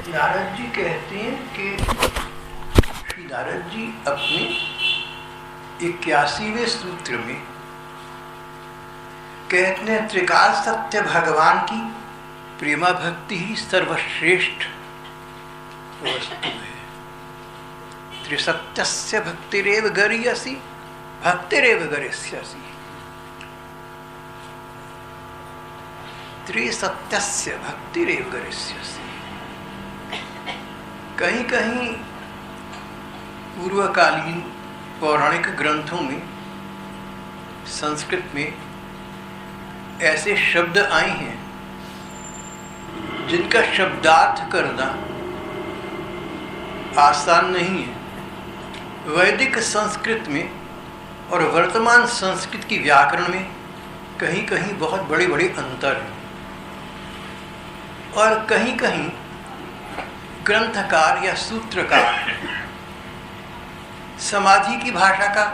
नारद जी कहते हैं कि श्री नारद जी अपने 81वें सूत्र में कहते हैं त्रिकाल सत्य भगवान की प्रेमा भक्ति ही सर्वश्रेष्ठ वस्तु है। त्रिसत्यस्य भक्तिरेव गरीयसी भक्तिरेव गरिष्यसि। त्रिसत्यस्य भक्तिरेव गरिष्यसि। कहीं कहीं पूर्वकालीन पौराणिक ग्रंथों में संस्कृत में ऐसे शब्द आए हैं जिनका शब्दार्थ करना आसान नहीं है। वैदिक संस्कृत में और वर्तमान संस्कृत की व्याकरण में कहीं कहीं बहुत बड़े बड़े अंतर हैं और कहीं कहीं ग्रंथकार या सूत्रकार समाधि की भाषा का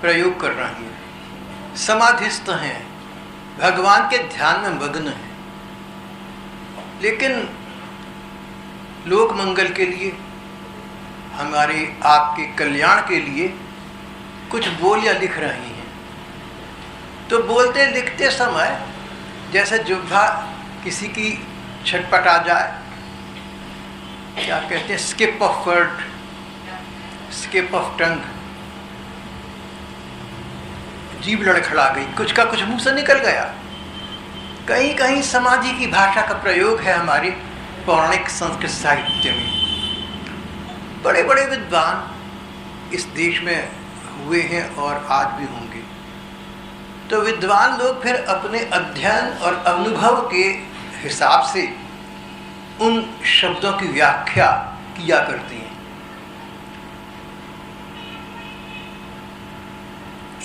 प्रयोग कर रहे हैं, समाधिस्थ हैं, भगवान के ध्यान में मग्न हैं, लेकिन लोक मंगल के लिए, हमारे आपके कल्याण के लिए कुछ बोल या लिख रही हैं। तो बोलते लिखते समय जैसे जिह्वा किसी की छटपटा जाए, क्या कहते हैं, skip of word, skip of tongue, जीभ लड़खड़ा गई, कुछ का कुछ मुंह से निकल गया। कहीं कहीं समाधि की भाषा का प्रयोग है हमारे पौराणिक संस्कृत साहित्य में। बड़े बड़े विद्वान इस देश में हुए हैं और आज भी होंगे। तो विद्वान लोग फिर अपने अध्ययन और अनुभव के हिसाब से उन शब्दों की व्याख्या किया करते हैं।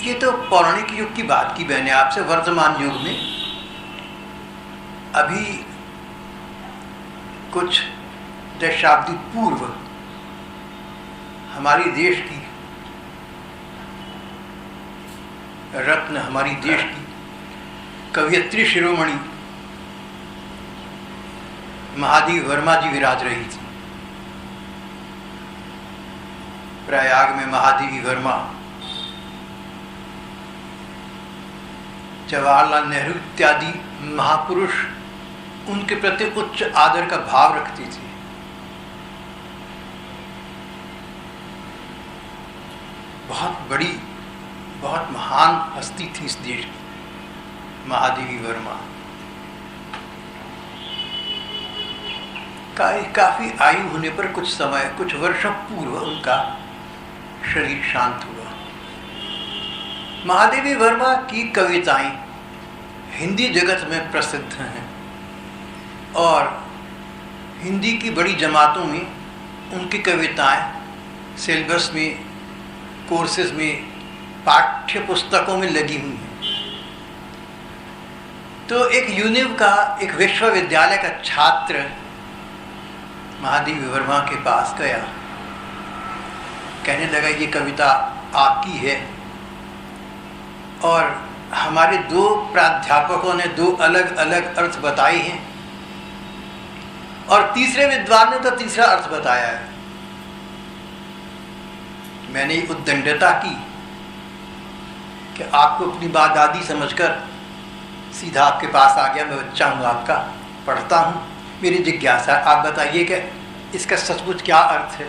ये तो पौराणिक युग की बात की मैंने आपसे। वर्तमान युग में अभी कुछ दशाब्दी पूर्व हमारी देश की रत्न, हमारी देश की कवयित्री शिरोमणि महादेवी वर्मा जी विराज रही थी। प्रयाग में महादेवी वर्मा जवाहरलाल नेहरू इत्यादि महापुरुष उनके प्रति उच्च आदर का भाव रखती थी। बहुत बड़ी, बहुत महान हस्ती थी इस देश की महादेवी वर्मा। काफी आयु होने पर कुछ समय, कुछ वर्षों पूर्व उनका शरीर शांत हुआ। महादेवी वर्मा की कविताएं हिंदी जगत में प्रसिद्ध हैं और हिंदी की बड़ी जमातों में उनकी कविताएं सिलेबस में, कोर्सेज में, पाठ्य पुस्तकों में लगी हुई हैं। तो एक यूनिव का, एक विश्वविद्यालय का छात्र महादेवी वर्मा के पास गया, कहने लगा ये कविता आपकी है। और हमारे दो प्राध्यापकों ने दो अलग अलग अर्थ बताए हैं और तीसरे विद्वान ने तो तीसरा अर्थ बताया है। मैंने उद्दंडता की कि आपको अपनी बात दादी समझकर सीधा आपके पास आ गया। मैं बच्चा हूँ आपका, पढ़ता हूँ, मेरी जिज्ञासा, आप बताइए कि इसका सचमुच क्या अर्थ है।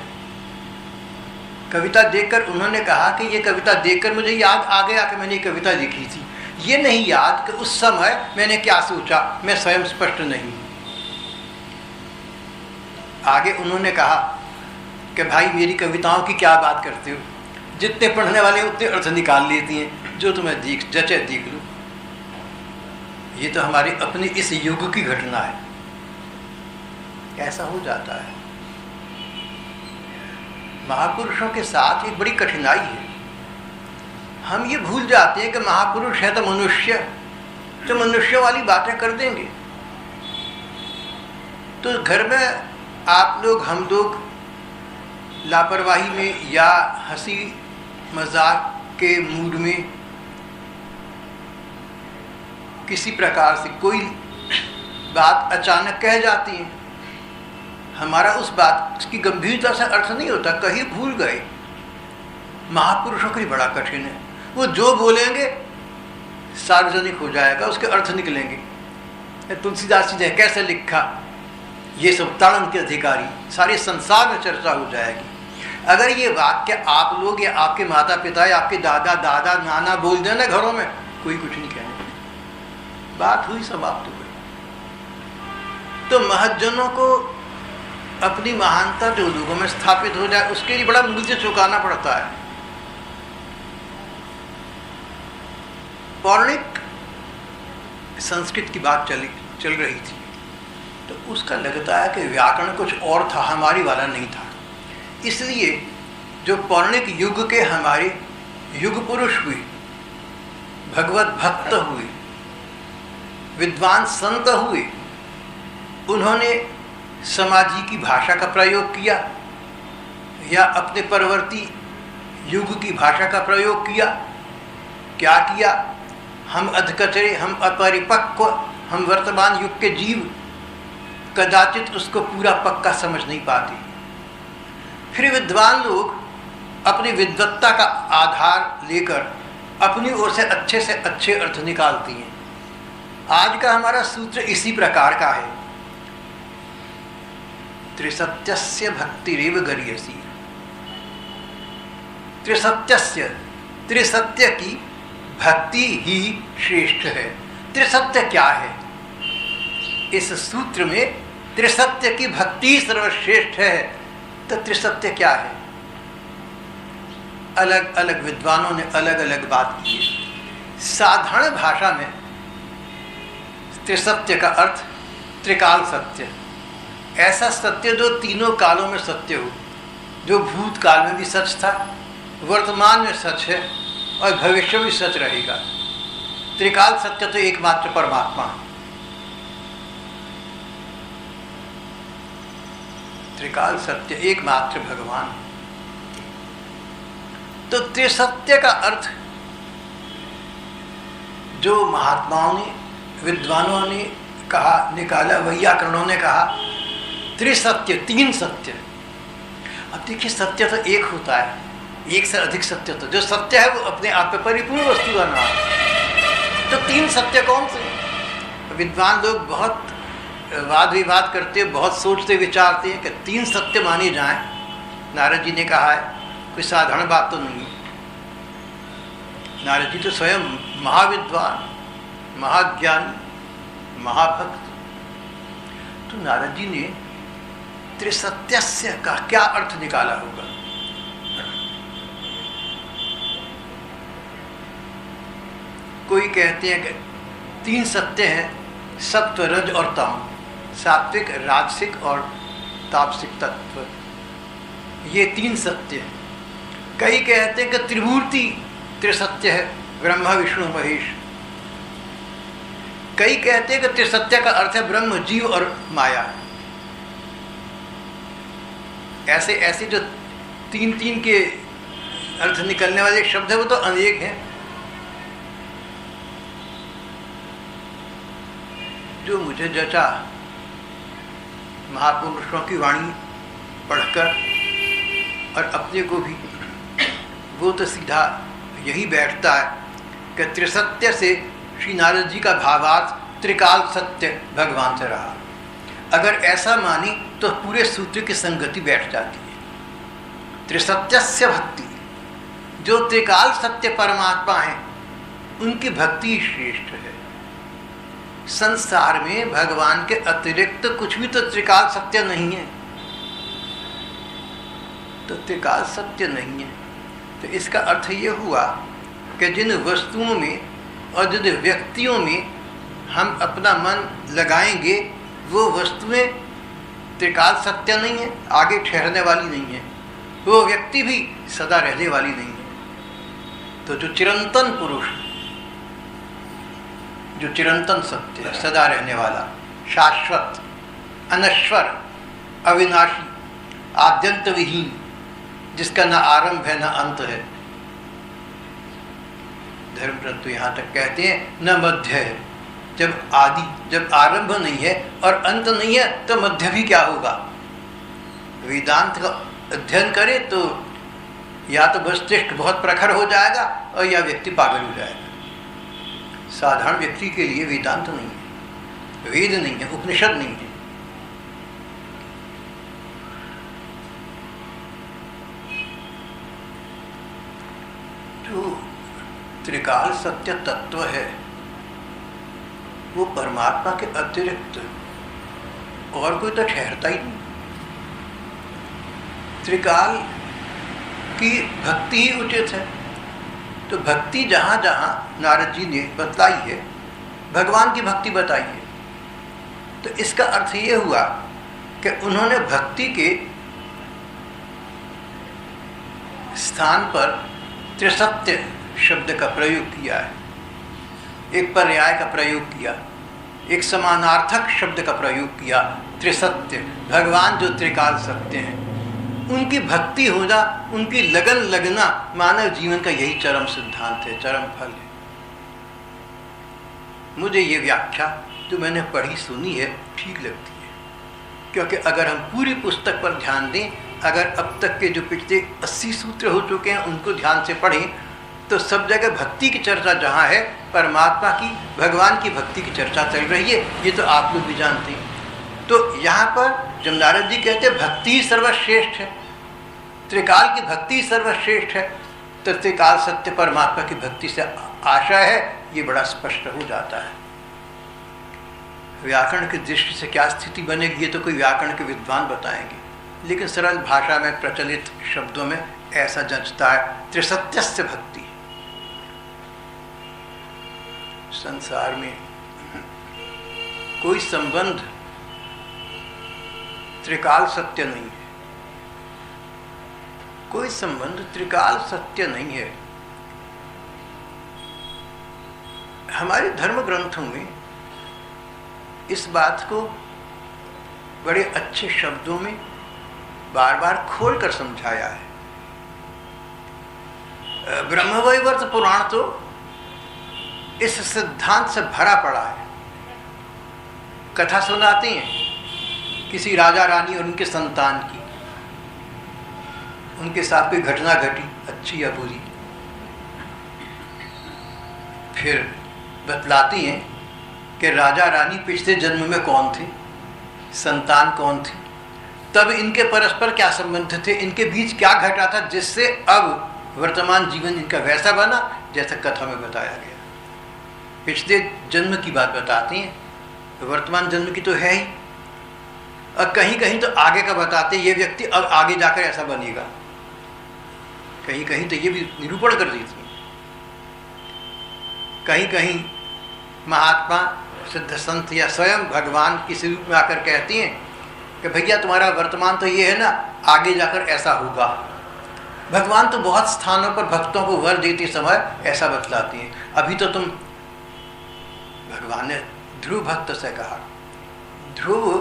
कविता देखकर उन्होंने कहा कि ये कविता देखकर मुझे याद आ गया कि मैंने ये कविता लिखी थी। ये नहीं याद कि उस समय मैंने क्या सोचा, मैं स्वयं स्पष्ट नहीं। आगे उन्होंने कहा कि भाई मेरी कविताओं की क्या बात करते हो, जितने पढ़ने वाले उतने अर्थ निकाल लेती हैं, जो तुम्हें जचे देख लो। ये तो हमारे अपने इस युग की घटना है। ऐसा हो जाता है। महापुरुषों के साथ एक बड़ी कठिनाई है। हम ये भूल जाते हैं कि महापुरुष है तो मनुष्य, तो मनुष्य वाली बातें कर देंगे। तो घर में आप लोग, हम लोग लापरवाही में या हंसी मजाक के मूड में किसी प्रकार से कोई बात अचानक कह जाती है, हमारा उस बात उसकी गंभीरता से अर्थ नहीं होता, कहीं भूल गए। महापुरुषों के लिए बड़ा कठिन है, वो जो बोलेंगे सार्वजनिक हो जाएगा, उसके अर्थ निकलेंगे। तुलसीदास जी ने कैसे लिखा, ये सब ताड़न के अधिकारी, सारे संसार में चर्चा हो जाएगी। अगर ये वाक्य आप लोग या आपके माता पिता या आपके दादा दादा नाना बोल देना घरों में, कोई कुछ नहीं कहने, बात हुई, समाप्त हो गई। तो महज्जनों को अपनी महानता जो लोगों में स्थापित हो जाए, उसके लिए बड़ा मूल्य चुकाना पड़ता है। पौराणिक संस्कृत की बात चल रही थी, तो उसका लगता है कि व्याकरण कुछ और था, हमारी वाला नहीं था। इसलिए जो पौराणिक युग के हमारे युग पुरुष हुए, भगवत भक्त हुए, विद्वान संत हुए, उन्होंने समाजी की भाषा का प्रयोग किया या अपने परवर्ती युग की भाषा का प्रयोग किया। क्या किया? हम अधकचरे, हम अपरिपक्व, हम वर्तमान युग के जीव कदाचित उसको पूरा पक्का समझ नहीं पाते। फिर विद्वान लोग अपनी विद्वत्ता का आधार लेकर अपनी ओर से अच्छे अर्थ निकालती हैं। आज का हमारा सूत्र इसी प्रकार का है, त्रिसत्यस्य भक्तिरेव गरीयसी। त्रिसत्य की भक्ति ही श्रेष्ठ है। त्रिसत्य क्या है? इस सूत्र में त्रिसत्य की भक्ति सर्वश्रेष्ठ है। तो त्रिसत्य क्या है? अलग अलग विद्वानों ने अलग अलग बात की है। साधारण भाषा में त्रिसत्य का अर्थ त्रिकाल सत्य, ऐसा सत्य जो तीनों कालों में सत्य हो, जो भूतकाल में भी सच था, वर्तमान में सच है और भविष्य भी सच रहेगा। त्रिकाल सत्य तो एकमात्र परमात्मा है। त्रिकाल सत्य एकमात्र भगवान। तो त्रिसत्य का अर्थ जो महात्माओं ने, विद्वानों ने कहा, निकाला, वैयाकरणों ने कहा त्रिसत्य, तीन सत्य। अब देखिए, सत्य तो एक होता है, एक से अधिक सत्य, तो जो सत्य है वो अपने आप में परिपूर्ण वस्तु का नाम है। तो तीन सत्य कौन से? विद्वान लोग बहुत वाद विवाद करते, बहुत सोचते विचारते हैं कि तीन सत्य माने जाएं। नारद जी ने कहा है, कोई साधारण बात तो नहीं है। नारद जी तो स्वयं महाविद्वान, महाज्ञानी, महाभक्त। तो नारद जी ने त्रिसत्यस्य का क्या अर्थ निकाला होगा? कोई कहते हैं कि तीन सत्य हैं, सत्व, रज और तम, सात्विक, राजसिक और तामसिक तत्व, ये तीन सत्य हैं। कई कहते हैं कि त्रिमूर्ति त्रिसत्य है, ब्रह्मा विष्णु महेश। कई कहते हैं कि त्रिसत्य का अर्थ है ब्रह्म, जीव और माया। ऐसे ऐसे जो तीन तीन के अर्थ निकलने वाले शब्द है वो तो अनेक हैं। जो मुझे जचा महापुरुषों की वाणी पढ़कर और अपने को भी, वो तो सीधा यही बैठता है कि त्रिसत्य से श्री नारद जी का भावार्थ त्रिकाल सत्य भगवान से रहा। अगर ऐसा मानी तो पूरे सूत्र की संगति बैठ जाती है। त्रिसत्यस्य भक्ति, जो त्रिकाल सत्य परमात्मा है उनकी भक्ति श्रेष्ठ है। संसार में भगवान के अतिरिक्त कुछ भी तो त्रिकाल सत्य नहीं है। तो त्रिकाल सत्य नहीं है, तो इसका अर्थ ये हुआ कि जिन वस्तुओं में और जिन व्यक्तियों में हम अपना मन लगाएंगे वो वस्तुएं त्रिकाल सत्य नहीं है, आगे ठहरने वाली नहीं है, वो व्यक्ति भी सदा रहने वाली नहीं है। तो जो चिरंतन पुरुष, जो चिरंतन सत्य है, सदा रहने वाला, शाश्वत, अनश्वर, अविनाशी, आद्यंत विहीन, जिसका न आरंभ है न अंत है। धर्मग्रंथ तो यहाँ तक कहते हैं न मध्य है। जब आरंभ नहीं है और अंत नहीं है तो मध्य भी क्या होगा? वेदांत का अध्ययन करे तो या तो मस्तिष्क बहुत प्रखर हो जाएगा और या व्यक्ति पागल हो जाएगा। साधारण व्यक्ति के लिए वेदांत नहीं है, वेद नहीं है, उपनिषद नहीं है। जो त्रिकाल सत्य तत्व है वो परमात्मा के अतिरिक्त और कोई तो ठहरता ही नहीं। त्रिकाल की भक्ति ही उचित है। तो भक्ति जहाँ जहाँ नारद जी ने बतलाई है, भगवान की भक्ति बताई है, तो इसका अर्थ ये हुआ कि उन्होंने भक्ति के स्थान पर त्रिसत्य शब्द का प्रयोग किया है, एक पर्याय का प्रयोग किया, एक समानार्थक शब्द का प्रयोग किया। त्रिसत्य, भगवान जो त्रिकाल सत्य हैं, उनकी भक्ति होना, उनकी लगन लगना मानव जीवन का यही चरम सिद्धांत है, चरम फल है। मुझे ये व्याख्या जो मैंने पढ़ी सुनी है ठीक लगती है, क्योंकि अगर हम पूरी पुस्तक पर ध्यान दें, अगर अब तक के जो पिछले 80 सूत्र हो चुके हैं उनको ध्यान से पढ़ें, तो सब जगह भक्ति की चर्चा जहाँ है, परमात्मा की, भगवान की भक्ति की चर्चा चल रही है। ये तो आप लोग भी जानते हैं। तो यहाँ पर जब नारद जी कहते हैं भक्ति ही सर्वश्रेष्ठ है, त्रिकाल की भक्ति सर्वश्रेष्ठ है, तो त्रिकाल सत्य परमात्मा की भक्ति से आशय है, ये बड़ा स्पष्ट हो जाता है। व्याकरण की दृष्टि से क्या स्थिति बनेगी ये तो कोई व्याकरण के विद्वान बताएंगे, लेकिन सरल भाषा में प्रचलित शब्दों में ऐसा जचता है, त्रिसत्यस्य भक्ति। संसार में कोई संबंध त्रिकाल सत्य नहीं है, कोई संबंध त्रिकाल सत्य नहीं है। हमारे धर्म ग्रंथों में इस बात को बड़े अच्छे शब्दों में बार बार खोलकर समझाया है। ब्रह्मवैवर्त पुराण तो इस सिद्धांत से भरा पड़ा है। कथा सुनाते हैं किसी राजा रानी और उनके संतान की, उनके साथ कोई घटना घटी, अच्छी या बुरी, फिर बतलाती हैं कि राजा रानी पिछले जन्म में कौन थे, संतान कौन थी, तब इनके परस्पर क्या संबंध थे, इनके बीच क्या घटा था जिससे अब वर्तमान जीवन इनका वैसा बना जैसा कथा में बताया गया। पिछले जन्म की बात बताते हैं, वर्तमान जन्म की तो है ही, और कहीं कहीं तो आगे का बताते हैं, ये व्यक्ति अब आगे जाकर ऐसा बनेगा, कहीं कहीं तो ये भी निरूपण कर देती है। कहीं कहीं महात्मा सिद्ध संत या स्वयं भगवान किसी रूप में आकर कहती हैं कि भैया तुम्हारा वर्तमान तो ये है ना, आगे जाकर ऐसा होगा। भगवान तो बहुत स्थानों पर भक्तों को वर देते समय ऐसा बतलाती हैं। अभी तो तुम, भगवान ने ध्रुव भक्त से कहा, ध्रुव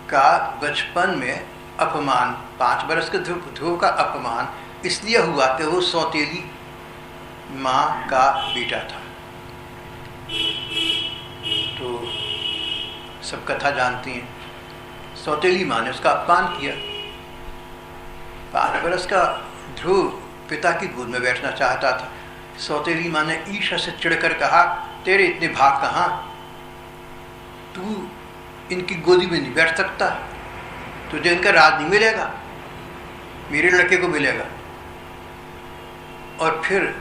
का बचपन में अपमान, 5 वर्ष के ध्रुव का अपमान इसलिए हुआ कि वो सौतेली माँ का बेटा था। तो सब कथा जानती हैं, सौतेली माँ ने उसका अपमान किया। 5 वर्ष का ध्रुव पिता की गोद में बैठना चाहता था। सौतेली माँ ने ईर्ष्या से चिढ़कर कहा, तेरे इतने भाग कहाँ, तू इनकी गोदी में नहीं बैठ सकता, तुझे इनका राज नहीं मिलेगा, मेरे लड़के को मिलेगा। और फिर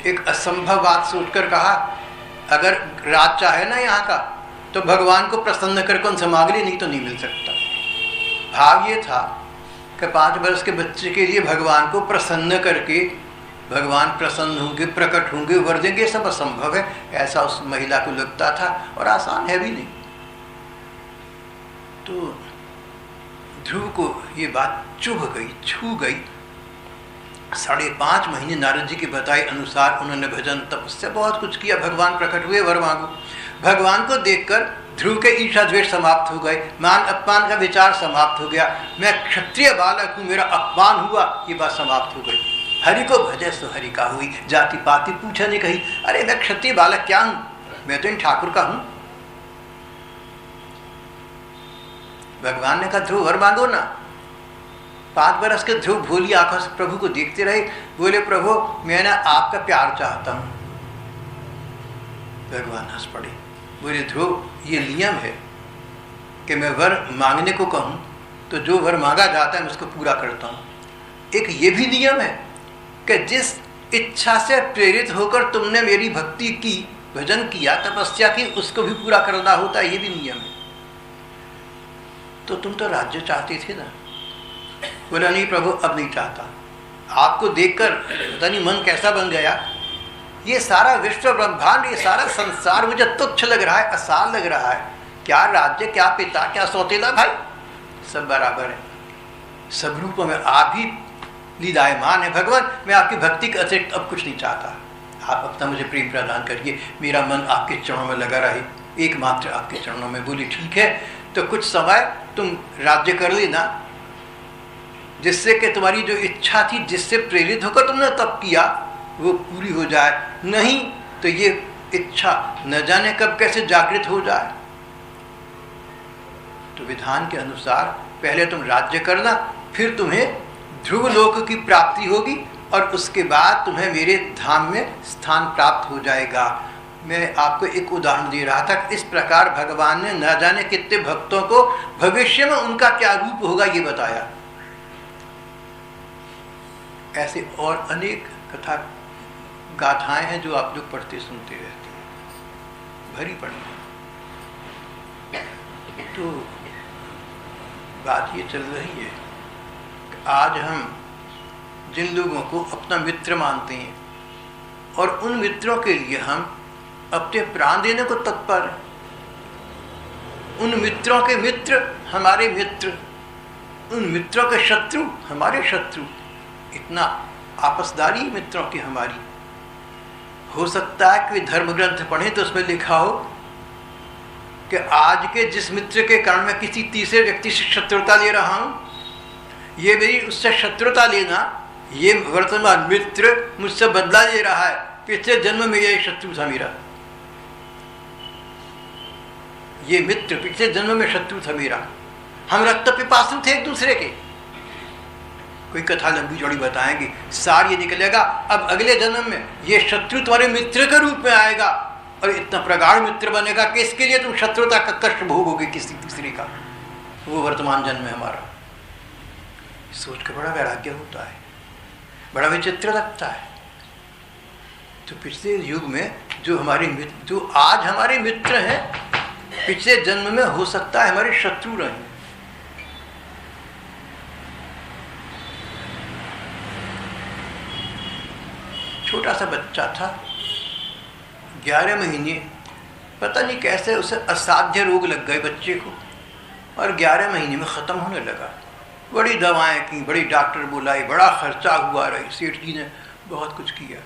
एक असंभव बात सोचकर कहा, अगर राज चाहे ना यहाँ का तो भगवान को प्रसन्न करके उनसे मांग ले, नहीं तो नहीं मिल सकता। भाव ये था कि 5 वर्ष के बच्चे के लिए भगवान को प्रसन्न करके भगवान प्रसन्न होंगे, प्रकट होंगे, वर देंगे, सब असंभव है, ऐसा उस महिला को लगता था, और आसान है भी नहीं। तो ध्रुव को ये बात चुभ गई, छू गई। 5.5 महीने नारद जी के बताए अनुसार उन्होंने भजन तपस्या बहुत कुछ किया, भगवान प्रकट हुए, वर मांगो। भगवान को देखकर ध्रुव के ईर्ष्या द्वेष समाप्त हो गए, मान अपमान का विचार समाप्त हो गया। मैं क्षत्रिय बालक हूँ, मेरा अपमान हुआ, ये बात समाप्त हो गई। हरि को भजे सो हरि का हुई, जाति पाति पूछा नहीं कही। अरे मैं क्षत्रिय बालक क्या हूँ, मैं तो इन ठाकुर का हूँ। भगवान ने कहा ध्रुव वर मांगो ना, 5 बरस के ध्रुव भोली आंखों से प्रभु को देखते रहे। बोले प्रभु मैं ना आपका प्यार चाहता हूं। भगवान हंस पड़े, बोले ध्रुव ये नियम है कि मैं वर मांगने को कहूं तो जो वर मांगा जाता है मैं उसको पूरा करता हूं। एक ये भी नियम है कि जिस इच्छा से प्रेरित होकर तुमने मेरी भक्ति की, भजन किया, तपस्या की, उसको भी पूरा करना होता है, ये भी नियम है। तो तुम तो राज्य चाहते थे ना। बोला नहीं प्रभु अब नहीं चाहता। आपको देखकर पता नहीं मन कैसा बन गया। ये सारा विश्व ब्रह्मांड, ये सारा संसार मुझे तुच्छ लग रहा है, आसान लग रहा है। क्या राज्य, क्या पिता, क्या सौतेला भाई, सब बराबर है। सब रूपों में आप ही लीलायमान है। भगवान मैं आपकी भक्ति के अतिरिक्त अब कुछ नहीं चाहता। आप अपना मुझे प्रेम प्रदान करिए, मेरा मन आपके चरणों में लगा रहे, एकमात्र आपके चरणों में। बोली ठीक है, तो कुछ समय तुम राज्य कर लेना, जिससे कि तुम्हारी जो इच्छा थी, जिससे प्रेरित होकर तुमने तप किया, वो पूरी हो जाए। नहीं तो ये इच्छा न जाने कब कैसे जागृत हो जाए। तो विधान के अनुसार पहले तुम राज्य करना, फिर तुम्हें ध्रुव लोक की प्राप्ति होगी और उसके बाद तुम्हें मेरे धाम में स्थान प्राप्त हो जाएगा। मैं आपको एक उदाहरण दे रहा था। इस प्रकार भगवान ने न जाने कितने भक्तों को भविष्य में उनका क्या रूप होगा ये बताया। ऐसे और अनेक कथा गाथाएं हैं जो आप लोग पढ़ते सुनते रहते हैं, भरी पड़ी। तो बात ये चल रही है कि आज हम जिन लोगों को अपना मित्र मानते हैं और उन मित्रों के लिए हम अपने प्राण देने को तत्पर हैं, उन मित्रों के मित्र हमारे मित्र, उन मित्रों के शत्रु हमारे शत्रु, इतना आपसदारी मित्रों की हमारी। हो सकता है कि धर्म ग्रंथ पढ़ें तो उसमें लिखा हो कि आज के जिस मित्र के कारण मैं किसी तीसरे व्यक्ति से शत्रुता ले रहा हूं, ये मेरी उससे शत्रुता लेना, ये वर्तमान मित्र मुझसे बदला ले रहा है, पिछले जन्म में ये शत्रु था मेरा, ये मित्र पिछले जन्म में शत्रु था मेरा, हम रक्त पिपासु थे एक दूसरे के। कोई कथा लंबी चौड़ी बताएंगे, सार ये निकलेगा अब अगले जन्म में ये शत्रु तुम्हारे मित्र के रूप में आएगा और इतना प्रगाढ़ मित्र बनेगा कि इसके लिए तुम शत्रुता का कष्ट भोगोगे किसी तीसरे का। वो वर्तमान जन्म में हमारा। सोच के बड़ा वैराग्य होता है, बड़ा विचित्र लगता है। तो पिछले युग में जो हमारे मित्र, जो आज हमारे मित्र हैं, पिछले जन्म में हो सकता है हमारे शत्रु रहे। छोटा सा बच्चा था, 11 महीने, पता नहीं कैसे उसे असाध्य रोग लग गए बच्चे को और 11 महीने में ख़त्म होने लगा। बड़ी दवाएं की, बड़ी डॉक्टर बुलाए, बड़ा खर्चा हुआ रही, सेठ जी ने बहुत कुछ किया।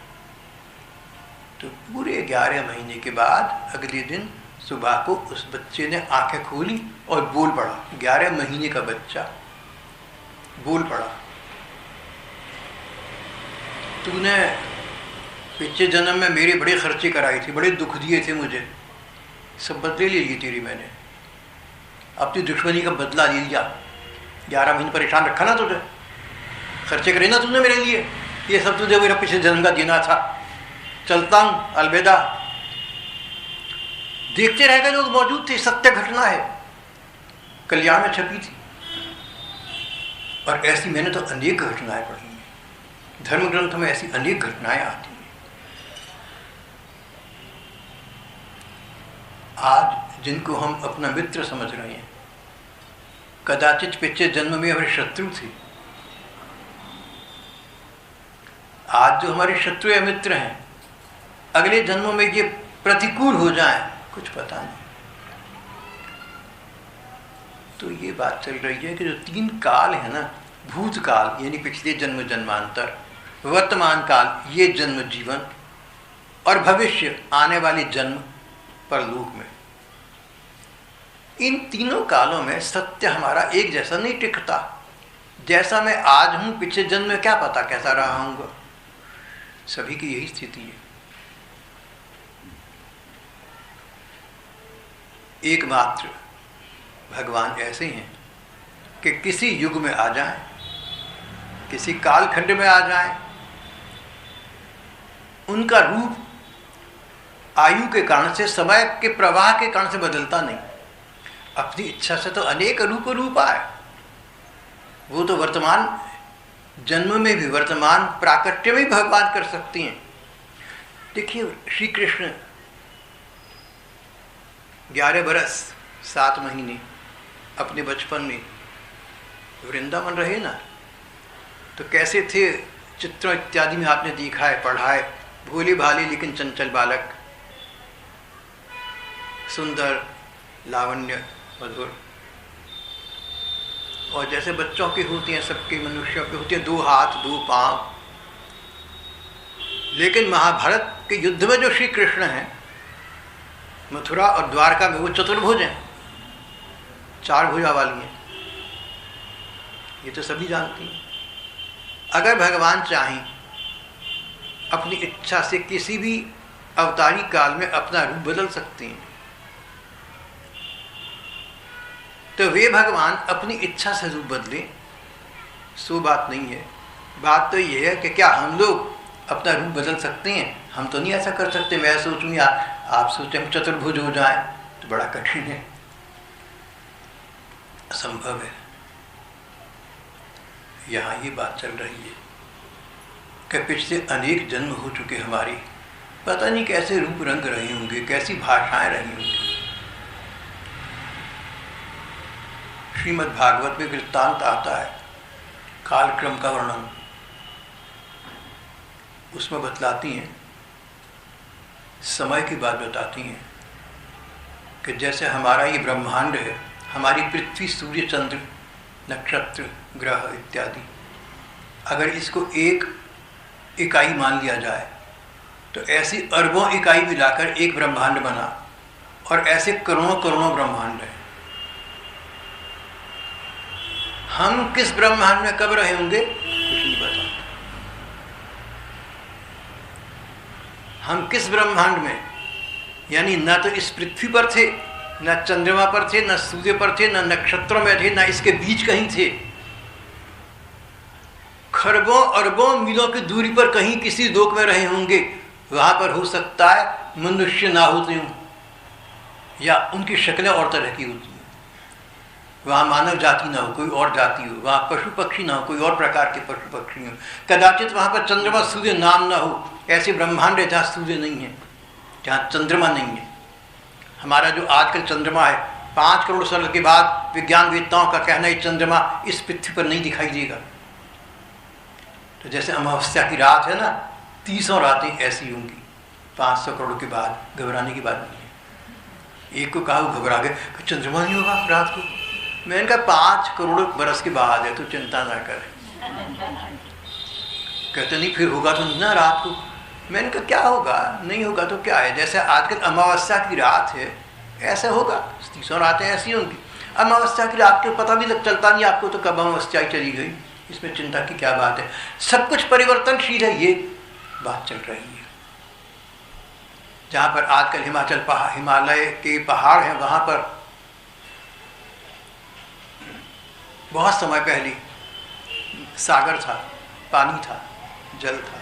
तो पूरे 11 महीने के बाद अगले दिन सुबह को उस बच्चे ने आंखें खोली और बोल पड़ा। 11 महीने का बच्चा बोल पड़ा, तूने पिछले जन्म में मेरी बड़ी खर्ची कराई थी, बड़े दुख दिए थे मुझे, सब बदले ले ली तेरी मैंने, अपनी दुश्मनी का बदला ले लिया। 11 महीने परेशान रखा ना तुझे, खर्चे करे ना तूने मेरे लिए, ये सब तुझे मेरा पिछले जन्म का देना था। चलता हूँ, अलविदा। देखते रह गए, लोग मौजूद थे, सत्य घटना है, कल्याण में छपी थी। और ऐसी मैंने तो अनेक घटनाएं पढ़ी हैं, धर्म ग्रंथ में ऐसी अनेक घटनाएं आती हैं। आज जिनको हम अपना मित्र समझ रहे हैं, कदाचित पिछले जन्म में हमारे शत्रु थे। आज जो हमारे शत्रु या मित्र हैं, अगले जन्मों में ये प्रतिकूल हो जाएं, कुछ पता नहीं। तो ये बात चल रही है कि जो 3 काल है ना, भूतकाल यानी पिछले जन्म जन्मांतर, वर्तमान काल ये जन्म जीवन, और भविष्य आने वाले जन्म परलोक में, इन तीनों कालों में सत्य हमारा एक जैसा नहीं टिकता। जैसा मैं आज हूं, पिछले जन्म में क्या पता कैसा रहा हूँगा। सभी की यही स्थिति है। एकमात्र भगवान ऐसे हैं कि किसी युग में आ जाएं, किसी कालखंड में आ जाएं, उनका रूप आयु के कारण से, समय के प्रवाह के कारण से बदलता नहीं। अपनी इच्छा से तो अनेक रूप आए, वो तो वर्तमान जन्म में भी, वर्तमान प्राकट्य में भी भगवान कर सकती हैं। देखिए श्री कृष्ण 11 बरस 7 महीने अपने बचपन में वृंदावन रहे ना, तो कैसे थे चित्रों इत्यादि में आपने देखा है, पढ़ा है। भोले भाले लेकिन चंचल बालक, सुंदर, लावण्य, मधुर, और जैसे बच्चों की होती हैं, सबके मनुष्यों की होती हैं 2 हाथ 2 पांव। लेकिन महाभारत के युद्ध में जो श्री कृष्ण हैं, मथुरा और द्वारका में, वो चतुर्भुज हैं, 4 भुजा वाली हैं। ये तो सभी जानती हैं। अगर भगवान चाहें, अपनी इच्छा से किसी भी अवतारी काल में अपना रूप बदल सकते हैं, तो वे भगवान अपनी इच्छा से रूप बदलें, सो बात नहीं है। बात तो ये है कि क्या हम लोग अपना रूप बदल सकते हैं? हम तो नहीं ऐसा कर सकते। मैं सोचूं या आप सोचें हम चतुर्भुज हो जाएं, तो बड़ा कठिन है, असंभव है। यहाँ ये बात चल रही है कि पिछले अनेक जन्म हो चुके हमारी, पता नहीं कैसे रूप रंग रहे होंगे, कैसी भाषाएं रही होंगी। श्रीमद् भागवत में वृत्तांत आता है, कालक्रम का वर्णन, उसमें बतलाती हैं, समय की बात बताती हैं कि जैसे हमारा ये ब्रह्मांड है, हमारी पृथ्वी, सूर्य, चंद्र, नक्षत्र, ग्रह इत्यादि, अगर इसको एक इकाई मान लिया जाए तो ऐसी अरबों इकाई मिलाकर एक ब्रह्मांड बना, और ऐसे करोड़ों करोड़ों ब्रह्मांड हैं। हम किस ब्रह्मांड में कब रहे होंगे कुछ नहीं पता। हम किस ब्रह्मांड में, यानी न तो इस पृथ्वी पर थे, न चंद्रमा पर थे, न सूर्य पर थे, न नक्षत्रों में थे, न इसके बीच कहीं थे। खरबों अरबों मीलों की दूरी पर कहीं किसी लोक में रहे होंगे। वहां पर हो सकता है मनुष्य ना होते हों, या उनकी शक्लें और तरह की होती हैं। वहाँ मानव जाति ना हो, कोई और जाति हो। वहाँ पशु पक्षी ना हो, कोई और प्रकार के पशु पक्षी हो। कदाचित वहाँ पर चंद्रमा सूर्य नाम ना हो। ऐसे ब्रह्मांड है जहाँ सूर्य नहीं है, जहाँ चंद्रमा नहीं है। हमारा जो आजकल चंद्रमा है, 5 करोड़ साल के बाद विज्ञान वेत्ताओं का कहना है चंद्रमा इस पृथ्वी पर नहीं दिखाई देगा। तो जैसे अमावस्या की रात है ना, 30 रातें ऐसी होंगी 500 करोड़ के बाद। घबराने की बात नहीं है। एक को कहा वो घबरा गए, चंद्रमा नहीं होगा रात को। मैंने कहा 5 करोड़ बरस के बाद है, तो चिंता ना कर। कहते नहीं फिर होगा तो ना रात को। मैंने कहा क्या होगा, नहीं होगा तो क्या है। जैसे आजकल अमावस्या की रात है, ऐसा होगा, 30 रातें ऐसी होंगी। अमावस्या की रात को पता भी चलता नहीं आपको, तो कब अमावस्या चली गई, इसमें चिंता की क्या बात है। सब कुछ परिवर्तनशील है, ये बात चल रही है। जहाँ पर आजकल हिमालय के पहाड़ हैं, वहाँ पर बहुत समय पहले सागर था, पानी था, जल था।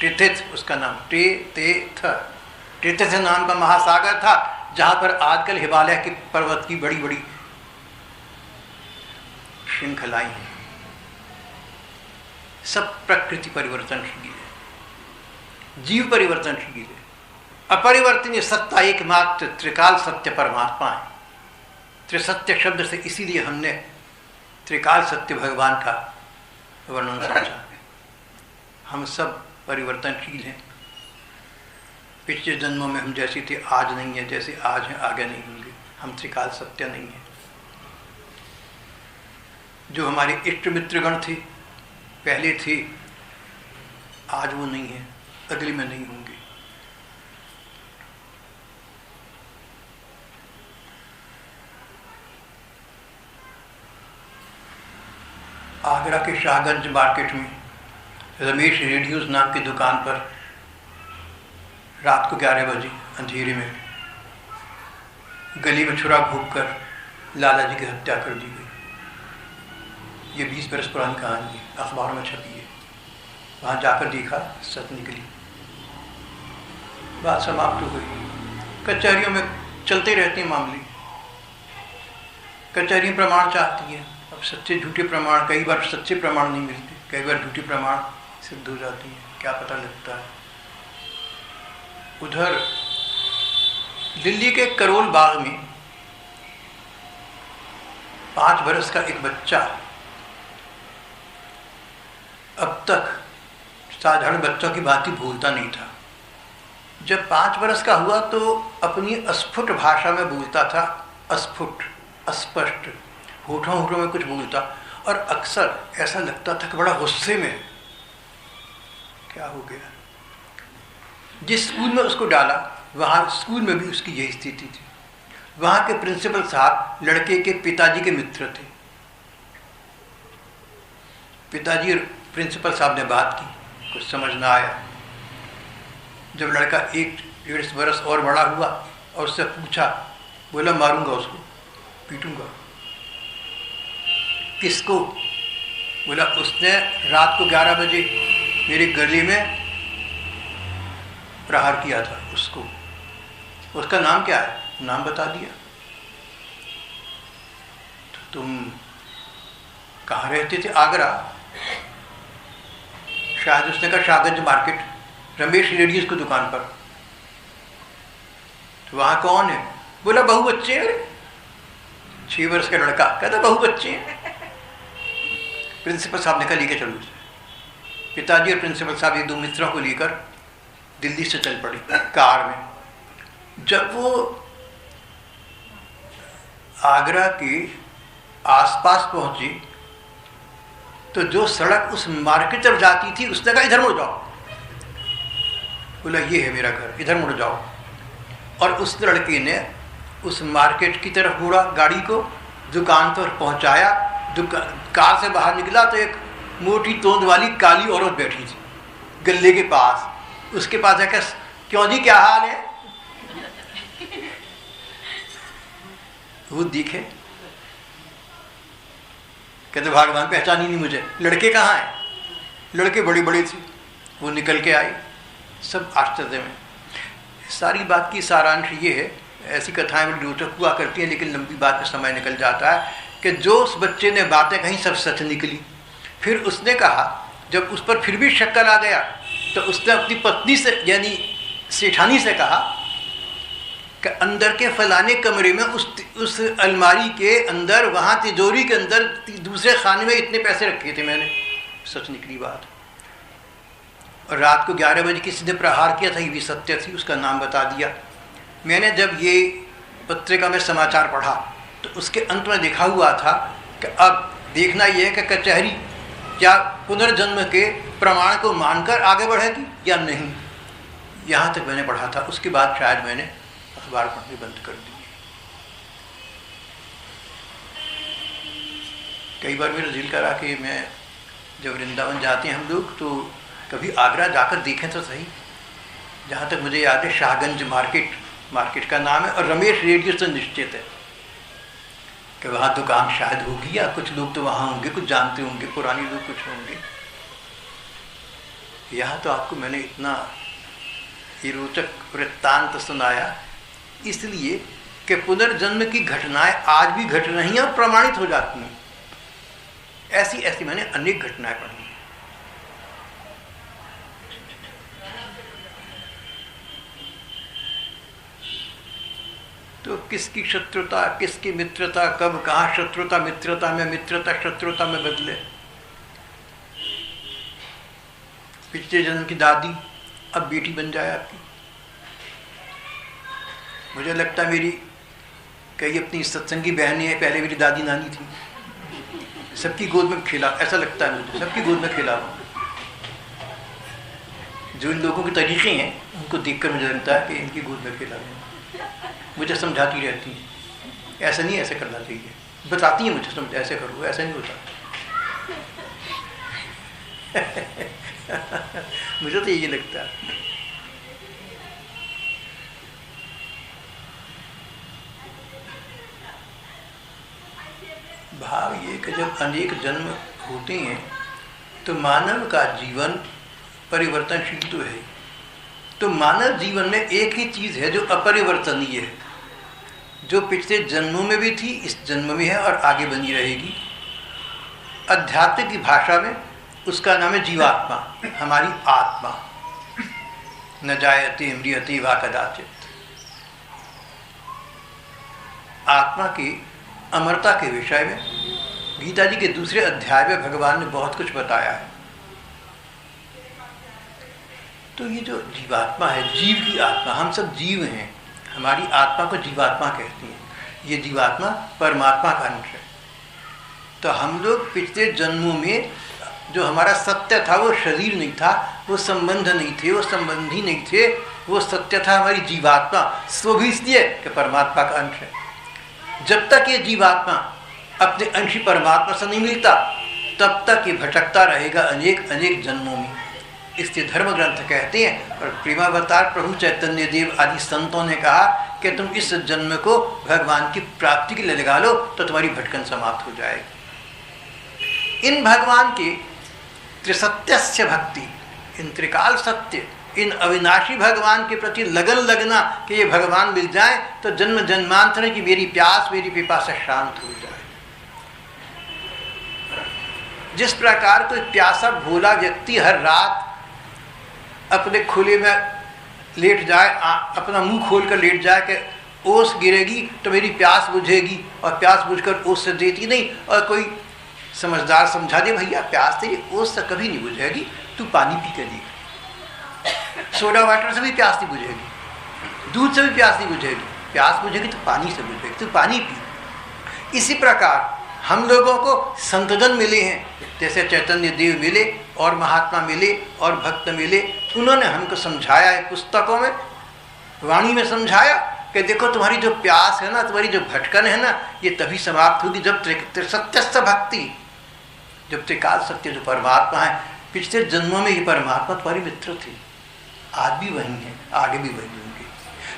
टिथिथ उसका नाम, टिथिथ नाम का महासागर था, जहाँ पर आजकल हिमालय के पर्वत की बड़ी बड़ी श्रृंखलाएं हैं। सब प्रकृति परिवर्तनशील है, जीव परिवर्तनशील है। अपरिवर्तनीय सत्ता एकमात्र त्रिकाल सत्य परमात्मा है। त्रिसत्य शब्द से इसीलिए हमने त्रिकाल सत्य भगवान का वर्णन समझा। हम सब परिवर्तनशील हैं। पिछले जन्मों में हम जैसे थे आज नहीं है, जैसे आज हैं आगे नहीं होंगे। हम त्रिकाल सत्य नहीं है। जो हमारे इष्ट मित्रगण थे, पहले थे, आज वो नहीं है, अगले में नहीं होंगे। आगरा के शाहगंज मार्केट में रमेश रेडियोज नाम की दुकान पर रात को 11 बजे अंधेरे में गली में छुरा घूंप कर लाला जी की हत्या कर दी गई। ये 20 बरस पुरानी कहानी है, अखबार में छपी है। वहाँ जाकर देखा, सच निकली, बात समाप्त हो गई। कचहरियों में चलते रहते हैं मामले, कचहरी प्रमाण चाहती है। अब सच्चे झूठे प्रमाण, कई बार सच्चे प्रमाण नहीं मिलते, कई बार झूठे प्रमाण सिद्ध हो जाती है, क्या पता लगता है। उधर दिल्ली के करोल बाग में 5 बरस का एक बच्चा अब तक साधारण बच्चों की भांति भूलता नहीं था। जब 5 बरस का हुआ तो अपनी अस्फुट भाषा में बोलता था, अस्फुट, अस्पष्ट, होठों में कुछ बोलता, और अक्सर ऐसा लगता था कि बड़ा गुस्से में। क्या हो गया? जिस स्कूल में उसको डाला, वहाँ स्कूल में भी उसकी यही स्थिति थी। वहाँ के प्रिंसिपल साहब लड़के के पिताजी के मित्र थे। पिताजी और प्रिंसिपल साहब ने बात की, कुछ समझ ना आया। जब लड़का 1-1.5 बरस और बड़ा हुआ और उससे पूछा, बोला मारूंगा उसको, पीटूंगा। किसको? बोला उसने रात को 11 बजे मेरे गले में प्रहार किया था उसको। उसका नाम क्या है? नाम बता दिया। तो तुम कहाँ रहते थे? आगरा। शायद उसने कहा शाहगंज मार्केट, रमेश रेडियस की दुकान पर। तो वहाँ कौन है? बोला बहू बच्चे हैं। 6 वर्ष का लड़का कहता बहू बच्चे हैं। प्रिंसिपल साहब ने कहा लेके चलो उसे। पिताजी और प्रिंसिपल साहब एक 2 मित्रों को लेकर दिल्ली से चल पड़े कार में। जब वो आगरा के आसपास पहुंची तो जो सड़क उस मार्केट तरफ जाती थी, उसने कहा इधर मुड़ जाओ। बोला ये है मेरा घर, इधर मुड़ जाओ। और उस लड़के ने उस मार्केट की तरफ मुड़ा गाड़ी को, दुकान पर पहुंचाया। कार से बाहर निकला तो एक मोटी तोंद वाली काली औरत बैठी थी गल्ले के पास। उसके पास आकर, क्यों जी क्या हाल है? वो दिखे, कहते भगवान पहचानी नहीं मुझे, लड़के कहाँ हैं? लड़के बड़ी बड़ी थी। वो निकल के आई, सब आश्चर्य में। सारी बात की सारांश ये है, ऐसी कथाएं बड़ी रोचक हुआ करती हैं, लेकिन लंबी बात में समय निकल जाता है, कि जो उस बच्चे ने बातें कहीं सब सच निकली। फिर उसने कहा, जब उस पर फिर भी शक्कर आ गया, तो उसने अपनी पत्नी से यानी सेठानी से कहा कि अंदर के फलाने कमरे में उस अलमारी के अंदर, वहाँ तिजोरी के अंदर दूसरे खाने में इतने पैसे रखे थे मैंने। सच निकली बात। और रात को 11 बजे किसी ने प्रहार किया था, ये भी सत्य थी, उसका नाम बता दिया। मैंने जब ये पत्रिका में समाचार पढ़ा तो उसके अंत में लिखा हुआ था कि अब देखना यह है कि कचहरी क्या पुनर्जन्म के प्रमाण को मानकर आगे बढ़ेगी या नहीं। यहाँ तक मैंने पढ़ा था, उसके बाद शायद मैंने अखबार पढ़ने बंद कर दी। कई बार मेरा दिल करा कि मैं जब वृंदावन जाते हैं हम लोग, तो कभी आगरा जाकर देखें तो सही। जहाँ तक मुझे याद है शाहगंज मार्केट का नाम है, और रमेश रेडियो से निश्चित है कि वहाँ दुकान शायद होगी, या कुछ लोग तो वहाँ होंगे, कुछ जानते होंगे, पुराने लोग कुछ होंगे। यहाँ तो आपको मैंने इतना ये रोचक वृत्तांत सुनाया इसलिए कि पुनर्जन्म की घटनाएं आज भी घट रही हैं और प्रमाणित हो जाती हैं। ऐसी मैंने अनेक घटनाएं पढ़ी। तो किसकी शत्रुता, किसकी मित्रता, कब कहाँ शत्रुता मित्रता में, मित्रता शत्रुता में बदले। पिछले जन्म की दादी अब बेटी बन जाए आपकी। मुझे लगता है मेरी कई अपनी सत्संगी बहनें हैं, पहले मेरी दादी नानी थी, सबकी गोद में खेला, ऐसा लगता है मुझे, सबकी गोद में खेला। जो इन लोगों के तरीके हैं उनको देखकर मुझे लगता है कि इनकी गोद में खेला है। मुझे समझाती रहती हैं, ऐसा नहीं, ऐसे करना चाहिए, बताती हैं मुझे, समझ ऐसे करो, ऐसा नहीं होता। मुझे तो यही लगता है। भाव ये कि जब अनेक जन्म होते हैं तो मानव का जीवन परिवर्तनशील तो है, तो मानव जीवन में एक ही चीज़ है जो अपरिवर्तनीय है, जो पिछले जन्मों में भी थी, इस जन्म में है और आगे बनी रहेगी। अध्यात्म की भाषा में उसका नाम है जीवात्मा, हमारी आत्मा। न जायते म्रियते वा कदाचित। आत्मा की अमरता के विषय में गीता जी के दूसरे अध्याय में भगवान ने बहुत कुछ बताया है। तो ये जो जीवात्मा है, जीव की आत्मा, हम सब जीव हैं, हमारी आत्मा को जीवात्मा कहती हैं। ये जीवात्मा परमात्मा का अंश है। तो हम लोग पिछले जन्मों में जो हमारा सत्य था वो शरीर नहीं था, वो संबंध नहीं थे, वो संबंधी नहीं थे, वो सत्य था हमारी जीवात्मा, सो भी इसलिए कि परमात्मा का अंश है। जब तक ये जीवात्मा अपने अंश परमात्मा से नहीं मिलता तब तक ये भटकता रहेगा अनेक अनेक जन्मों में। इसलिए धर्म ग्रंथ कहते हैं और प्रेमावतार प्रभु चैतन्य देव आदि संतों ने कहा कि तुम इस जन्म को भगवान की प्राप्ति के लिए लगा लो तो तुम्हारी भटकन समाप्त हो जाएगी। इन भगवान की त्रिसत्यस्य भक्ति, इन त्रिकाल सत्य, इन अविनाशी भगवान के प्रति लगन लगना कि ये भगवान मिल जाए तो जन्म जन्मांतर की मेरी प्यास, मेरी पिपासा शांत हो जाए। जिस प्रकार कोई प्यासा भोला व्यक्ति हर रात अपने खुले में लेट जाए, अपना मुंह खोल कर लेट जाए कि ओस गिरेगी तो मेरी प्यास बुझेगी, और प्यास बुझकर ओस से देती नहीं, और कोई समझदार समझा दे भैया प्यास तेरी ओस से कभी नहीं बुझेगी, तू पानी पी कर देगी। सोडा वाटर से भी प्यास नहीं बुझेगी, दूध से भी प्यास नहीं बुझेगी, प्यास बुझेगी तो पानी से बुझेगी, तू पानी पी। इसी प्रकार हम लोगों को संतजन मिले हैं, जैसे चैतन्य देव मिले और महात्मा मिले और भक्त मिले, उन्होंने हमको समझाया है, पुस्तकों में वाणी में समझाया कि देखो तुम्हारी जो प्यास है ना, तुम्हारी जो भटकन है ना, ये तभी समाप्त होगी जब त्रिसत्यस्य भक्ति, जब त्रिकाल सत्य जो परमात्मा है, पिछले जन्मों में ये परमात्मा तुम्हारे मित्र थे, आज भी वही है, आगे भी वही होंगे।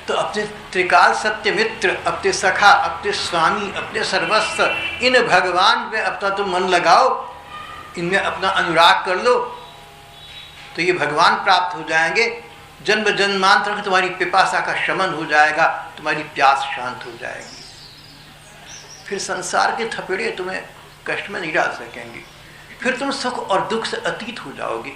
तो अपने त्रिकाल सत्य मित्र, अपने सखा, अपने स्वामी, अपने सर्वस्व, इन भगवान में अपना तुम मन लगाओ, इनमें अपना अनुराग कर लो तो ये भगवान प्राप्त हो जाएंगे। जन्म जन्मांतर की तुम्हारी पिपासा का शमन हो जाएगा, तुम्हारी प्यास शांत हो जाएगी। फिर संसार के थपेड़े तुम्हें कष्ट में नहीं डाल सकेंगे, फिर तुम सुख और दुख से अतीत हो जाओगे।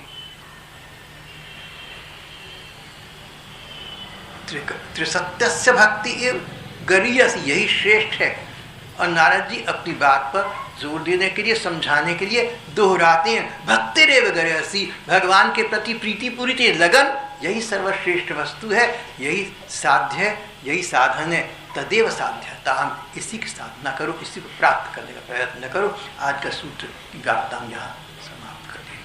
त्रिसत्यस्य भक्ति एवं गरीयसी, यही श्रेष्ठ है। और नारद जी अपनी बात पर जोर देने के लिए, समझाने के लिए दोहराते हैं, भक्तिरेव गरीयसी, भगवान के प्रति प्रीति पूरी थी लगन, यही सर्वश्रेष्ठ वस्तु है, यही साध्य है, यही साधन है। तदेव साध्यताम, इसी की साधना करो, इसी को प्राप्त करने का प्रयत्न करो। आज का सूत्र की वार्ता यहाँ समाप्त करें।